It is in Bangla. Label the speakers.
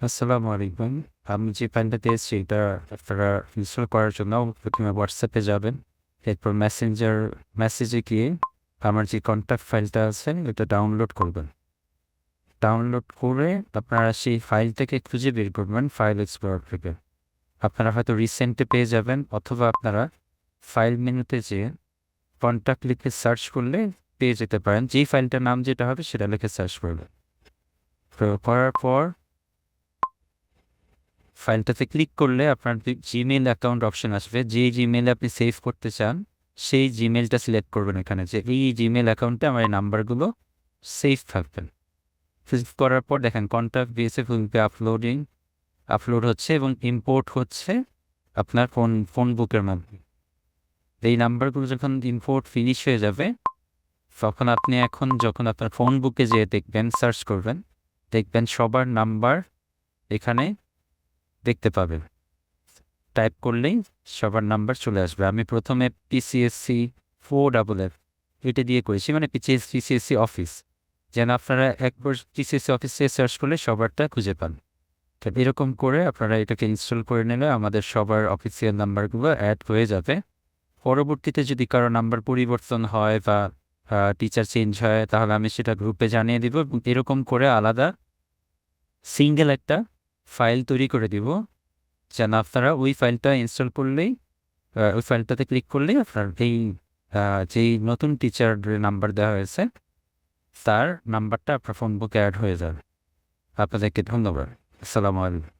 Speaker 1: আসসালামু আলাইকুম। আমি যে ফাইলটা পেয়েছি এটা আপনারা ইনস্টল করার জন্য প্রথমে হোয়াটসঅ্যাপে যাবেন। এরপর মেসেজে গিয়ে আমার যে কন্ট্যাক্ট ফাইলটা আছে এটা ডাউনলোড করবেন। ডাউনলোড করে আপনারা সেই ফাইলটাকে খুঁজে বের করবেন ফাইল এক্সপ্লোরার থেকে। আপনারা হয়তো রিসেন্টে পেয়ে যাবেন অথবা আপনারা ফাইল মেনুতে যেয়ে কন্ট্যাক্ট লিখে সার্চ করলে পেয়ে যেতে পারেন। যেই ফাইলটার নাম যেটা হবে সেটা লিখে সার্চ করবেন। তো করার পর ফাইলটাতে ক্লিক করলে আপনার জিমেইল অ্যাকাউন্ট অপশন আসবে। যেই জিমেইলে আপনি সেভ করতে চান সেই জিমেইলটা সিলেক্ট করবেন এখানে যে এই জিমেইল অ্যাকাউন্টে আমার এই নাম্বারগুলো সেভ থাকবেন। সেভ করার পর দেখেন কন্ট্যাক্ট বিএসএফ আপলোড হচ্ছে এবং ইম্পোর্ট হচ্ছে আপনার ফোন বুকের মাধ্যমে। এই নাম্বারগুলো যখন ইম্পোর্ট ফিনিশ হয়ে যাবে তখন আপনি যখন আপনার ফোন বুকে যেয়ে দেখবেন সার্চ করবেন দেখবেন সবার নাম্বার এখানে দেখতে পাবেন। টাইপ করলেই সবার নাম্বার চলে আসবে। আমি প্রথমে পিসিএসসি 4FF এটা দিয়ে করেছি, মানে পিসিএসসি অফিস, যেন আপনারা একবার পিসিএসসি অফিসে সার্চ করলে সবারটা খুঁজে পান। তো এরকম করে আপনারা এটাকে ইনস্টল করে নিলে আমাদের সবার অফিসিয়াল নাম্বারগুলো অ্যাড হয়ে যাবে। পরবর্তীতে যদি কারো নাম্বার পরিবর্তন হয় বা টিচার চেঞ্জ হয় তাহলে আমি সেটা গ্রুপে জানিয়ে দিব এবং এরকম করে আলাদা সিঙ্গেল একটা ফাইল তৈরি করে দিব, যেন আপনারা ওই ফাইলটা ইনস্টল করলেই ওই ফাইলটাতে ক্লিক করলেই আপনার যেই নতুন টিচারের নাম্বার দেওয়া হয়েছে তার নাম্বারটা আপনার ফোন বুকে অ্যাড হয়ে যাবে। আপনাদেরকে ধন্যবাদ। আসসালামু আলাইকুম।